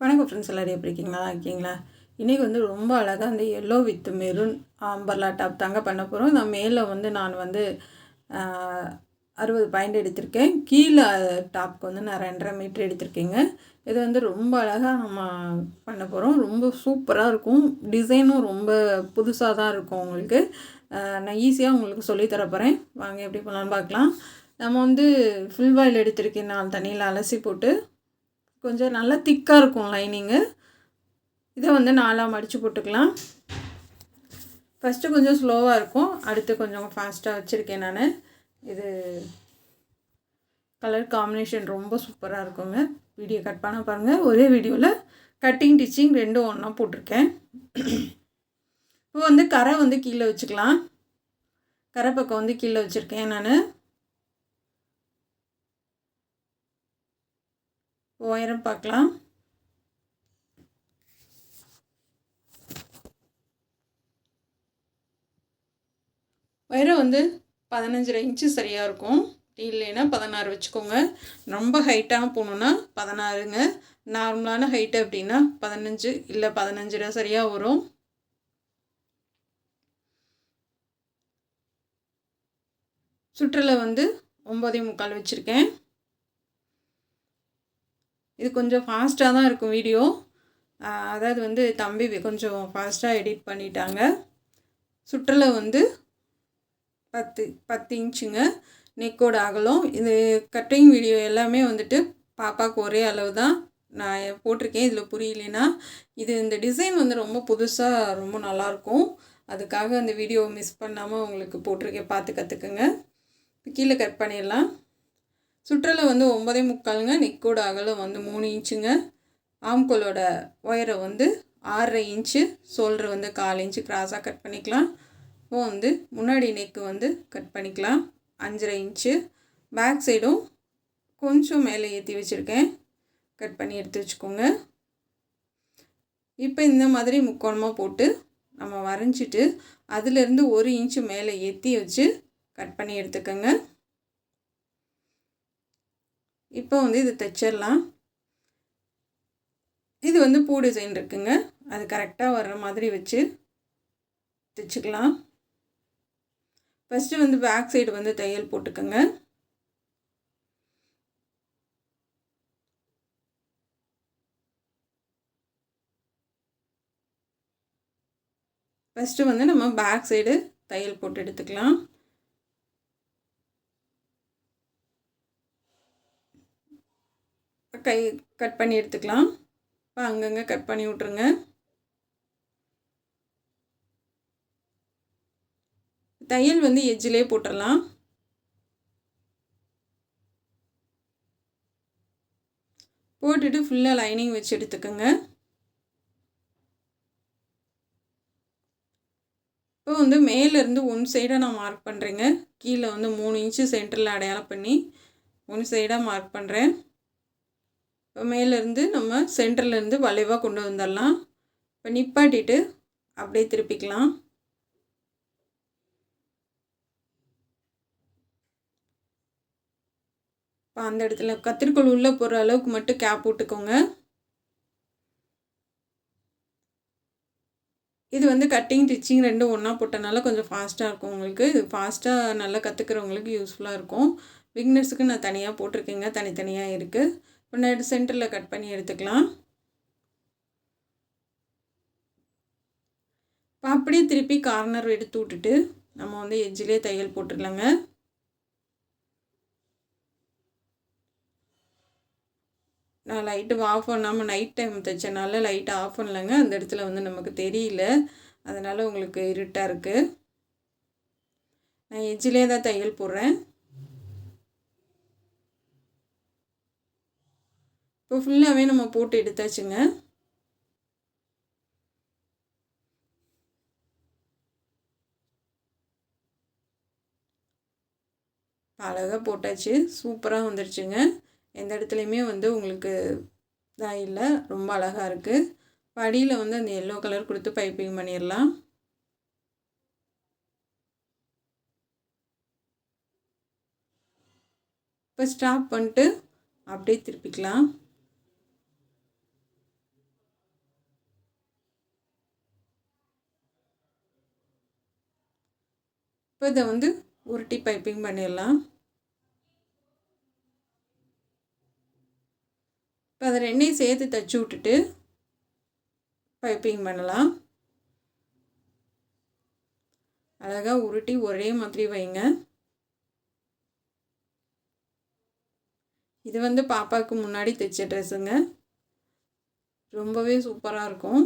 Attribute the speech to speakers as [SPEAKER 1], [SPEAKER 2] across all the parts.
[SPEAKER 1] வணக்கம் ஃப்ரெண்ட்ஸ், எல்லோரும் எப்படி இருக்கீங்களா? இருக்கீங்களா? இன்றைக்கி வந்து ரொம்ப அழகாக அந்த yellow with maroon umbrella top தாங்க பண்ண போகிறோம். நான் மேலே வந்து நான் வந்து 60 பாயிண்ட் எடுத்திருக்கேன். கீழே டாப்க்கு வந்து நான் 2.5 மீட்டர் எடுத்திருக்கேங்க. இது வந்து ரொம்ப அழகாக நம்ம பண்ண போகிறோம். ரொம்ப சூப்பராக இருக்கும். டிசைனும் ரொம்ப புதுசாக தான் இருக்கும் உங்களுக்கு. நான் ஈஸியாக உங்களுக்கு சொல்லித்தர போகிறேன். வாங்க எப்படி பண்ணலான்னு பார்க்கலாம். நம்ம வந்து ஃபுல் பாயில் எடுத்திருக்கேன். நான் தண்ணியில் அலசி போட்டு கொஞ்சம் நல்லா திக்காக இருக்கும் லைனிங்கு. இதை வந்து 4ஆக மடித்து போட்டுக்கலாம். ஃபஸ்ட்டு கொஞ்சம் ஸ்லோவாக இருக்கும், அடுத்து கொஞ்சம் ஃபாஸ்ட்டாக வச்சுருக்கேன் நான். இது கலர் காம்பினேஷன் ரொம்ப சூப்பராக இருக்குங்க. வீடியோ கட் பண்ண பாருங்கள். ஒரே வீடியோவில் கட்டிங் டிச்சிங் ரெண்டும் ஒன்றா போட்டிருக்கேன். இப்போ வந்து கரை வந்து கீழே வச்சுக்கலாம். கரை பக்கம் வந்து கீழே வச்சுருக்கேன் நான். உயரம் பார்க்கலாம். உயரம் வந்து 15.5 இன்ச்சு சரியாக இருக்கும். இல்லைன்னா 16 வச்சுக்கோங்க. ரொம்ப ஹைட்டாக போகணுன்னா 16ங்க. நார்மலான ஹைட்டு அப்படின்னா 15 இல்லை 15 சரியாக வரும். சுற்றலை வந்து 9.25 வச்சுருக்கேன். இது கொஞ்சம் ஃபாஸ்ட்டாக தான் இருக்கும் வீடியோ. அதாவது வந்து தம்பி கொஞ்சம் ஃபாஸ்ட்டாக எடிட் பண்ணிட்டாங்க. சுற்றலை வந்து 10 இன்ச்சுங்க. நெக்கோட அகலம். இது கட்டிங் வீடியோ எல்லாமே வந்துட்டு பாப்பாவுக்கு ஒரே அளவு தான் நான் போட்டிருக்கேன். இதில் புரியலைன்னா இது இந்த டிசைன் வந்து ரொம்ப புதுசாக ரொம்ப நல்லாயிருக்கும். அதுக்காக அந்த வீடியோவை மிஸ் பண்ணாமல் உங்களுக்கு போட்டிருக்கேன், பார்த்து கற்றுக்குங்க. கீழே கட் பண்ணிடலாம். சுற்றலை வந்து 9.25ங்க. நெக்கோட அகலம் வந்து 3 இன்ச்சுங்க. ஆம்கோலோட உயரம் வந்து 6.5 இன்ச்சு. ஷோல்டர் வந்து 1/4 இன்ச்சு கிராஸாக கட் பண்ணிக்கலாம். இப்போ வந்து முன்னாடி நெக்கு வந்து கட் பண்ணிக்கலாம் 5.5 இன்ச்சு. பேக் சைடும் கொஞ்சம் மேலே ஏற்றி வச்சுருக்கேன். கட் பண்ணி எடுத்து வச்சுக்கோங்க. இப்போ இந்த மாதிரி முக்கோணமாக போட்டு நம்ம வரைஞ்சிட்டு அதிலேருந்து 1 இன்ச்சு மேலே ஏற்றி வச்சு கட் பண்ணி எடுத்துக்கோங்க. இப்போ வந்து இது தைச்சிடலாம். இது வந்து பூ டிசைன் இருக்குங்க. அது கரெக்டாக வர்ற மாதிரி வச்சு தைச்சிக்கலாம். ஃபஸ்ட்டு வந்து பேக் சைடு வந்து தையல் போட்டுக்கோங்க. ஃபஸ்ட்டு வந்து நம்ம பேக் சைடு தையல் போட்டு எடுத்துக்கலாம். கை கட் பண்ணி எடுத்துக்கலாம். இப்போ அங்கங்கே கட் பண்ணி விட்ருங்க. தையல் வந்து எட்ஜிலே போட்டுடலாம். போட்டுட்டு ஃபுல்லாக லைனிங் வச்சு எடுத்துக்கோங்க. இப்போ வந்து மேலேருந்து ஒன் சைடாக நான் மார்க் பண்ணுறேங்க. கீழே வந்து 3 இன்ச்சு சென்டரில் அடையாளம் பண்ணி ஒன் சைடாக மார்க் பண்ணுறேன். இப்போ மேலேருந்து நம்ம சென்டர்லேருந்து வளைவாக கொண்டு வந்துடலாம். இப்போ நிப்பாட்டிட்டு அப்படியே திருப்பிக்கலாம். இப்போ அந்த இடத்துல கத்திரிக்கோள் உள்ளே போகிற அளவுக்கு மட்டும் கேப் விட்டுக்கோங்க. இது வந்து கட்டிங் டிச்சிங் ரெண்டும் ஒன்றா போட்டனால கொஞ்சம் ஃபாஸ்ட்டாக இருக்கும் உங்களுக்கு. இது ஃபாஸ்ட்டாக நல்லா கற்றுக்கிறவங்களுக்கு யூஸ்ஃபுல்லாக இருக்கும். பிகினர்ஸுக்கு நான் தனியாக போட்டிருக்கேங்க, தனித்தனியாக இருக்குது. இப்போ நான் சென்டரில் கட் பண்ணி எடுத்துக்கலாம். இப்போ அப்படியே திருப்பி கார்னர் எடுத்து விட்டுட்டு நம்ம வந்து எட்ஜிலே தையல் போட்டுடலாங்க. நான் லைட்டு ஆஃப் பண்ணாமல் நைட் டைம் தைச்சனால லைட்டு ஆஃப் பண்ணலைங்க. அந்த இடத்துல வந்து நமக்கு தெரியல, அதனால் உங்களுக்கு இருட்டாக இருக்குது. நான் எட்ஜிலே தான் தையல் போடுறேன். இப்போ ஃபுல்லாகவே நம்ம போட்டு எடுத்தாச்சுங்க. அழகாக போட்டாச்சு, சூப்பராக வந்துடுச்சுங்க. எந்த இடத்துலையுமே வந்து உங்களுக்கு இதாக இல்லை, ரொம்ப அழகாக இருக்குது. படியில் வந்து அந்த எல்லோ கலர் கொடுத்து பைப்பிங் பண்ணிடலாம். இப்போ ஸ்டாப் பண்ணிட்டு அப்படியே திருப்பிக்கலாம். இப்போ இதை வந்து உருட்டி பைப்பிங் பண்ணிடலாம். இப்போ அதை ரெண்டையும் சேர்த்து தைச்சி விட்டுட்டு பைப்பிங் பண்ணலாம். அழகாக உருட்டி ஒரே மாதிரி வைங்க. இது வந்து பாப்பாவுக்கு முன்னாடி தைச்ச ட்ரெஸ்ஸுங்க. ரொம்பவே சூப்பராக இருக்கும்.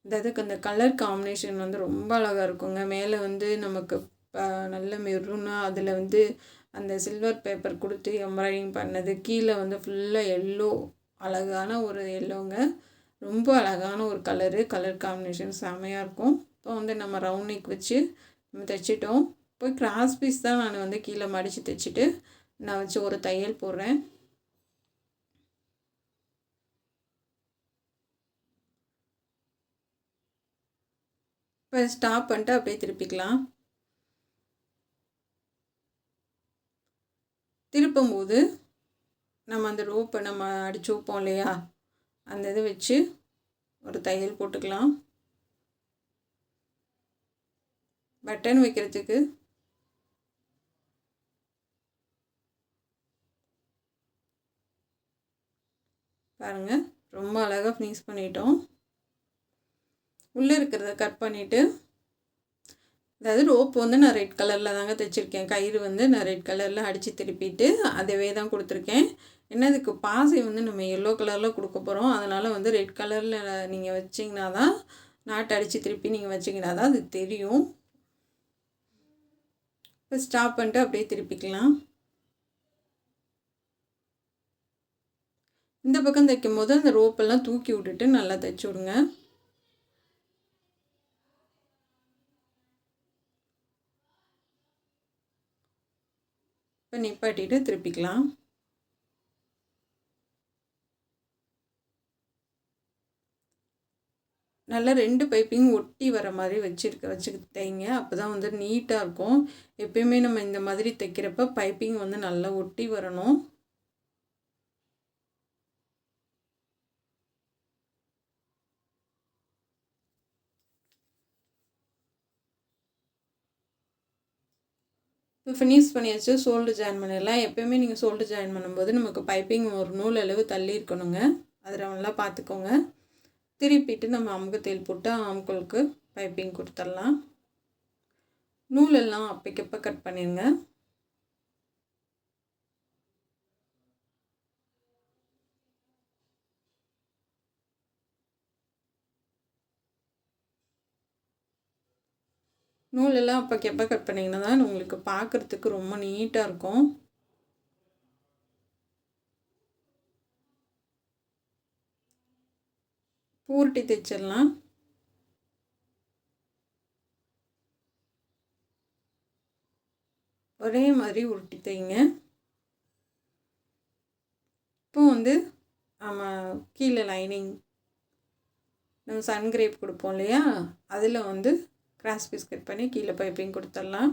[SPEAKER 1] அதுக்கு அந்த கலர் காம்பினேஷன் வந்து ரொம்ப அழகாக இருக்குங்க. மேலே வந்து நமக்கு நல்ல மெரூனாக அதில் வந்து அந்த சில்வர் பேப்பர் கொடுத்து எம்ப்ராய்டிங் பண்ணது, கீழே வந்து ஃபுல்லாக எல்லோ, அழகான ஒரு எல்லோங்க. ரொம்ப அழகான ஒரு கலர் காம்பினேஷன் செமையாக இருக்கும். இப்போ வந்து நம்ம ரவுண்ட் நெக் வச்சு நம்ம தைச்சிட்டோம். இப்போ கிராஸ் பீஸ் தான் நான் வந்து கீழே மடித்து தைச்சிட்டு நான் வச்சு ஒரு தையல் போடுறேன். இப்போ ஸ்டாப் பண்ணிட்டு அப்படியே திருப்பிக்கலாம். திருப்பும்போது நம்ம அந்த ரோப்பை நம்ம அடித்து வைப்போம் இல்லையா, அந்த இதை வச்சு ஒரு தையல் போட்டுக்கலாம். பட்டன் வைக்கிறதுக்கு பாருங்கள், ரொம்ப அழகாக ஃபினிஷ் பண்ணிட்டோம். உள்ளே இருக்கிறத கட் பண்ணிவிட்டு, அதாவது ரோப் வந்து நான் ரெட் கலரில் தாங்க தைச்சிருக்கேன். கயிறு வந்து நான் ரெட் கலரில் அடித்து திருப்பிட்டு அதவே தான் கொடுத்துருக்கேன். ஏன்னா இதுக்கு பாசி வந்து நம்ம எல்லோ கலரில் கொடுக்க போகிறோம். அதனால் வந்து ரெட் கலரில் நீங்கள் வச்சிங்கன்னா தான், நாட்டு அடித்து திருப்பி நீங்கள் வச்சிங்கன்னா தான் அது தெரியும். இப்போ ஸ்டாப் பண்ணிட்டு அப்படியே திருப்பிக்கலாம். இந்த பக்கம் தைக்கும் போது அந்த ரோப்பெல்லாம் தூக்கி விட்டுட்டு நல்லா தைச்சி விடுங்க. இப்போ நிப்பாட்டிட்டு திருப்பிக்கலாம். நல்லா 2 பைப்பிங் ஒட்டி வர மாதிரி வச்சு தைங்க. அப்போ தான் வந்து நீட்டாக இருக்கும். எப்பயுமே நம்ம இந்த மாதிரி தைக்கிறப்ப பைப்பிங் வந்து நல்லா ஒட்டி வரணும். இப்போ ஃபினிஷ் பண்ணியாச்சு. ஷோல்டர் ஜாயின் பண்ணிடலாம். எப்போயுமே நீங்கள் ஷோல்டர் ஜாயின் பண்ணும்போது நமக்கு பைப்பிங் ஒரு நூல் அளவு தள்ளி இருக்கணுங்க. அதை நல்லா பார்த்துக்கோங்க. திருப்பிட்டு நம்ம அமுக்கு தையல் போட்டு ஆம்கோலுக்கு பைப்பிங் கொடுத்துடலாம். நூலெல்லாம் அப்பைக்கப்போ கட் பண்ணிடுங்க. நூலெல்லாம் அப்பைக்கப்போ கட் பண்ணிங்கன்னா தான் உங்களுக்கு பார்க்குறதுக்கு ரொம்ப நீட்டாக இருக்கும். பூர்ட்டி தைச்சிடலாம். ஒரே மாதிரி உருட்டி தைங்க. இப்போ வந்து நம்ம கீழே லைனிங் நம்ம சன்கிரேப் கொடுப்போம் இல்லையா, அதில் வந்து கிராஸ் பீஸ் கட் பண்ணி கீழே பைப்பிங் கொடுத்துடலாம்.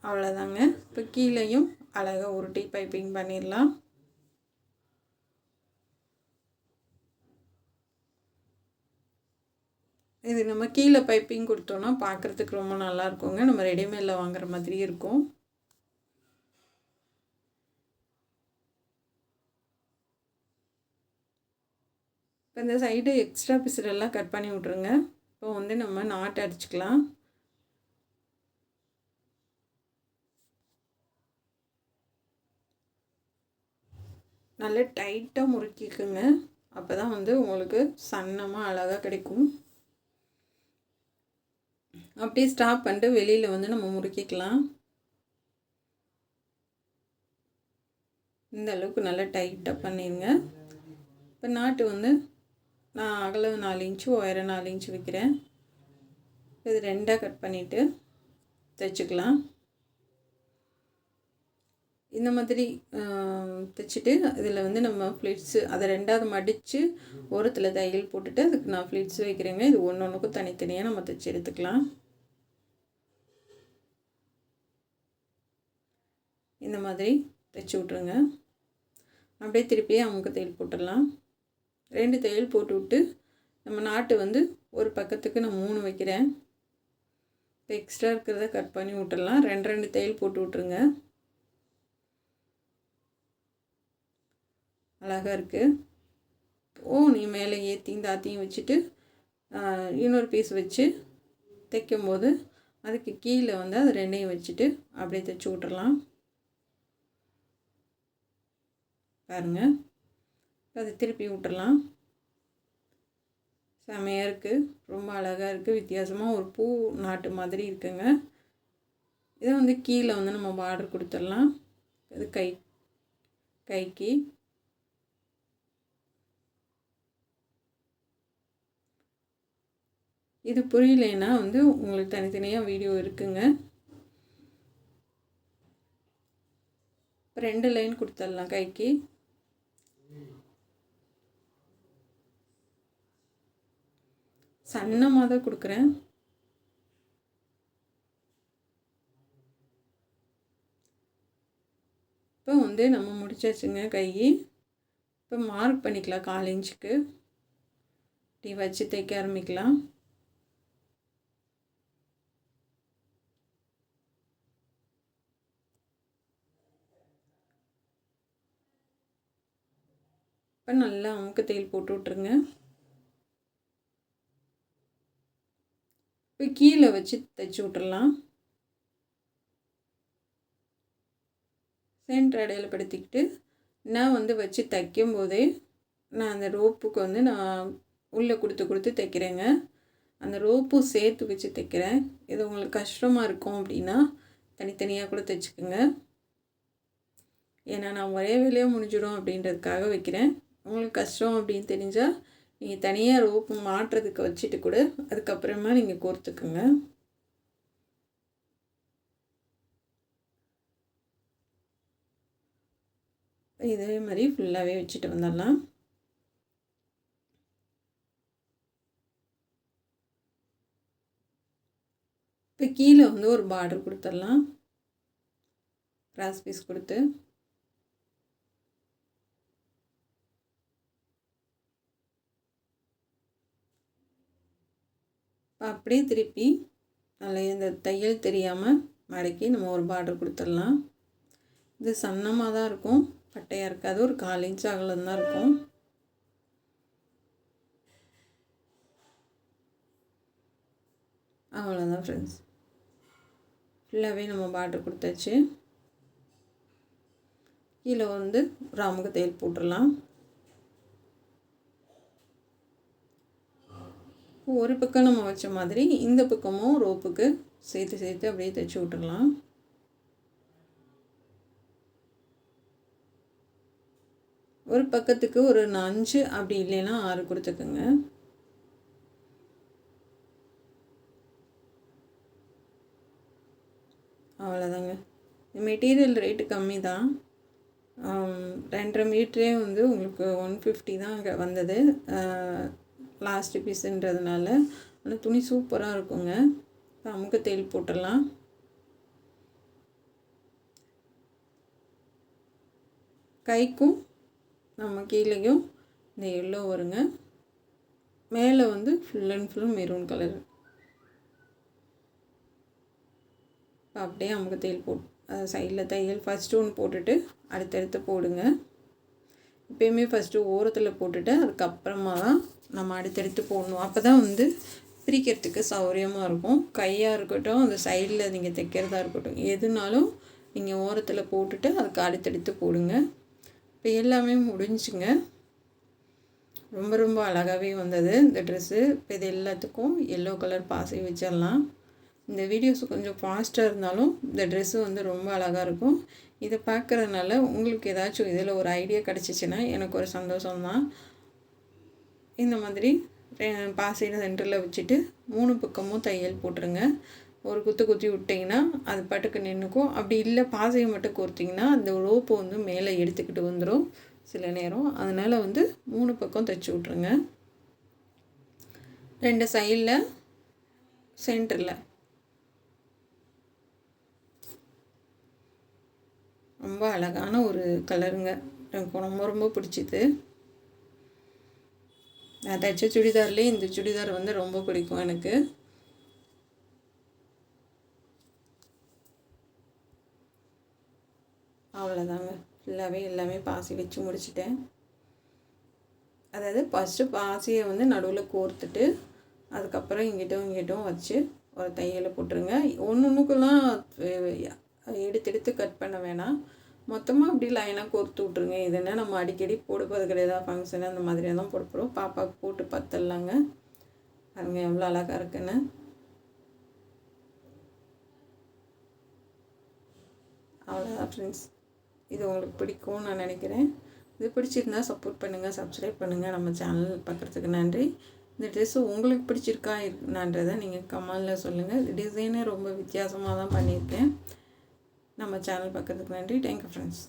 [SPEAKER 1] அவ்வளோதாங்க. இப்போ கீழேயும் அழகாக உருட்டி பைப்பிங் பண்ணிடலாம். இது நம்ம கீழே பைப்பிங் கொடுத்தோன்னா பார்க்குறதுக்கு ரொம்ப நல்லா இருக்குங்க. நம்ம ரெடிமேடில் வாங்குற மாதிரி இருக்கும். இப்போ இந்த சைடு எக்ஸ்ட்ரா பீஸெல்லாம் கட் பண்ணி விட்ருங்க. இப்போ வந்து நம்ம நாட்டு அடிச்சுக்கலாம். நல்லா டைட்டாக முறுக்கிக்குங்க. அப்போ தான் வந்து உங்களுக்கு சன்னமாக அழகாக கிடைக்கும். அப்படியே ஸ்டாப் பண்ணிட்டு வெளியில் வந்து நம்ம முறுக்கிக்கலாம். இந்த அளவுக்கு நல்லா டைட்டாக பண்ணிடுங்க. இப்போ நாட்டு வந்து நான் அகலம் 4 இன்ச்சு உயரம் 4 இன்ச்சு வைக்கிறேன். இது 2ஆக கட் பண்ணிவிட்டு தைச்சிக்கலாம். இந்த மாதிரி தைச்சிட்டு இதில் வந்து நம்ம ஃப்ளிட்ஸு அதை 2ஆவது மடித்து ஓரத்தில் தையல் போட்டுட்டு அதுக்கு நான் ஃப்ளிட்ஸ் வைக்கிறேங்க. இது ஒன்று ஒன்றுக்கும் தனித்தனியாக நம்ம தைச்சி எடுத்துக்கலாம். இந்த மாதிரி தைச்சி விட்ருங்க. அப்படியே திருப்பியே அமுக்கு தையல் போட்டுடலாம். 2 தையல் போட்டு விட்டு நம்ம நாட்டு வந்து ஒரு பக்கத்துக்கு நான் 3 வைக்கிறேன். இப்போ எக்ஸ்ட்ரா இருக்கிறத கட் பண்ணி விட்டுடலாம். 2 தையல் போட்டு விட்ருங்க. அழகாக இருக்குது. நீ மேலே ஏற்றியும் தாத்தியும் வச்சுட்டு இன்னொரு பீஸ் வச்சு தைக்கும்போது அதுக்கு கீழே வந்து அது 2ஐயும் வச்சுட்டு அப்படியே தைச்சி விட்டுறலாம். பாருங்கள், அதை திருப்பி விட்டுறலாம். செமையாக இருக்குது, ரொம்ப அழகாக இருக்குது. வித்தியாசமாக ஒரு பூ நாட்டு மாதிரி இருக்குங்க. இதை வந்து கீழே வந்து நம்ம பார்டர் கொடுத்துடலாம். இது கைக்கு இது புரியலைன்னா வந்து உங்களுக்கு தனித்தனியாக வீடியோ இருக்குங்க. 2 லைன் கொடுத்துடலாம் கைக்கு. சன்னமாக தான் கொடுக்குறேன். இப்போ வந்து நம்ம முடிச்சாச்சுங்க கை. இப்போ மார்க் பண்ணிக்கலாம் 1/4 இன்ச்சுக்கு. இப்படி வச்சு தைக்க ஆரம்பிக்கலாம். இப்போ நல்லா அமுக்கு தையல் போட்டு விட்ருங்க. இப்போ கீழே வச்சு தைச்சி விட்டுறலாம். சென்டர் இடையில படுத்திக்கிட்டு நான் வந்து வச்சு தைக்கும் போதே நான் அந்த ரோப்புக்கு வந்து நான் உள்ளே கொடுத்து தைக்கிறேங்க. அந்த ரோப்பும் சேர்த்து வச்சு தைக்கிறேன். இது உங்களுக்கு கஷ்டமாக இருக்கும் அப்படின்னா தனித்தனியாக கூட தைச்சிக்கோங்க. ஏன்னா நான் ஒரே வேலையாக முடிஞ்சிடும் அப்படின்றதுக்காக வைக்கிறேன். உங்களுக்கு கஷ்டம் அப்படின்னு தெரிஞ்சால் நீங்கள் தனியாக ரோப்பு மாட்டுறதுக்கு வச்சுட்டு கூட அதுக்கப்புறமா நீங்கள் கோர்த்துக்குங்க. இதே மாதிரி ஃபுல்லாகவே வச்சுட்டு வந்துடலாம். இப்போ கீழே வந்து ஒரு பார்டர் கொடுத்துடலாம். கிராஸ் பீஸ் கொடுத்து அப்படியே திருப்பி நல்லா இந்த தையல் தெரியாமல் மடக்கி நம்ம ஒரு பார்டர் கொடுத்துடலாம். இது சன்னமாக தான் இருக்கும், பட்டையாக இருக்காது. ஒரு 1/4 இன்ச் அகலம் தான் இருக்கும். அவ்வளோதான் ஃப்ரெண்ட்ஸ், ஃபுல்லாகவே நம்ம பார்டர் கொடுத்தாச்சு. கீழே வந்து ராமுக்கு தையல் போட்டுடலாம். ஒரு பக்கம் நம்ம வச்ச மாதிரி இந்த பக்கமும் ரோப்புக்கு சேர்த்து அப்படியே தைச்சி விட்டுடலாம். ஒரு பக்கத்துக்கு ஒரு 5 அப்படி இல்லைன்னா 6 கொடுத்துக்குங்க. அவ்வளோதாங்க. மெட்டீரியல் ரேட்டு கம்மி தான். 2.5 மீட்டரே வந்து உங்களுக்கு 150 தான் அங்கே வந்தது லாஸ்ட் பீஸுன்றதுனால. ஆனால் துணி சூப்பராக இருக்குங்க. இப்போ அமுக்கு தையல் போட்டுடலாம். கைக்கும் நம்ம கீழேயும் இந்த எல்லோ வருங்க. மேலே வந்து full and full maroon colour. அப்படியே அமுக்கு தையல் சைடில் தையல் ஃபஸ்ட்டு ஒன்று போட்டுட்டு அடுத்தடுத்து போடுங்க. எப்பயுமே ஃபஸ்ட்டு ஓரத்தில் போட்டுட்டு அதுக்கப்புறமா தான் நம்ம அடுத்தடுத்து போடணும். அப்போ தான் வந்து பிரிக்கிறதுக்கு சௌகரியமாக இருக்கும். கையாக இருக்கட்டும், அந்த சைடில் நீங்கள் தைக்கிறதா இருக்கட்டும், எதுனாலும் நீங்கள் ஓரத்தில் போட்டுட்டு அதுக்கு அடுத்தடுத்து போடுங்க. இப்போ எல்லாமே முடிஞ்சுங்க. ரொம்ப ரொம்ப அழகாகவே வந்தது இந்த ட்ரெஸ்ஸு. இப்போ இது எல்லாத்துக்கும் எல்லோ கலர் பாசி வச்சிடலாம். இந்த வீடியோஸ் கொஞ்சம் ஃபாஸ்ட்டாக இருந்தாலும் இந்த ட்ரெஸ்ஸு வந்து ரொம்ப அழகாக இருக்கும். இதை பார்க்குறதுனால உங்களுக்கு ஏதாச்சும் இதில் ஒரு ஐடியா கிடச்சிச்சின்னா எனக்கு ஒரு சந்தோஷம்தான். இந்த மாதிரி பாசியில் சென்டரில் வச்சுட்டு 3 பக்கமும் தையல் போட்டுருங்க. ஒரு குத்தி விட்டிங்கன்னா அது பாட்டுக்கு நின்றுக்கும். அப்படி இல்லை பாசையை மட்டும் கோர்த்திங்கன்னா அந்த ரோப்பு வந்து மேலே எடுத்துக்கிட்டு வந்துடும் சில நேரம். அதனால் வந்து 3 பக்கம் தைச்சி விட்ருங்க. 2 சைடில் சென்டரில் ரொம்ப அழகான ஒரு கலருங்க. எனக்கு ரொம்ப ரொம்ப பிடிச்சிது. நான் தைச்ச சுடிதார்லேயே இந்த சுடிதார் வந்து ரொம்ப பிடிக்கும் எனக்கு. அவ்வளோதாங்க, ஃபுல்லாகவே எல்லாமே பாசி வச்சு முடிச்சிட்டேன். அதாவது ஃபஸ்ட்டு பாசியை வந்து நடுவில் கோர்த்துட்டு அதுக்கப்புறம் இங்கிட்டும் வச்சு ஒரு தையலை போட்டுருங்க. ஒன்றுக்குலாம் எடுத்து கட் பண்ண வேணாம், மொத்தமாக அப்படி லைனாக கோர்த்து விட்ருங்க. இதுன்னா நம்ம அடிக்கடி போடுறது கிடையாது, ஃபங்க்ஷனு அந்த மாதிரியாக தான் போட போகிறோம். பாப்பாவுக்கு போட்டு பத்தலாங்க. பாருங்க எவ்வளோ அழகாக இருக்குன்னு. அவ்வளோதான் ஃப்ரெண்ட்ஸ், இது உங்களுக்கு பிடிக்கும்னு நான் நினைக்கிறேன். இது பிடிச்சிருந்தா சப்போர்ட் பண்ணுங்கள், சப்ஸ்கிரைப் பண்ணுங்கள். நம்ம சேனல் பார்க்குறதுக்கு நன்றி. இந்த ட்ரெஸ்ஸு உங்களுக்கு பிடிச்சிருக்கா என்னன்றதை நீங்கள் கமெண்டில் சொல்லுங்கள். டிசைனே ரொம்ப வித்தியாசமாக தான் பண்ணியிருக்கேன். நம்ம சேனல் பார்க்குறதுக்கு நன்றி. Thank you friends.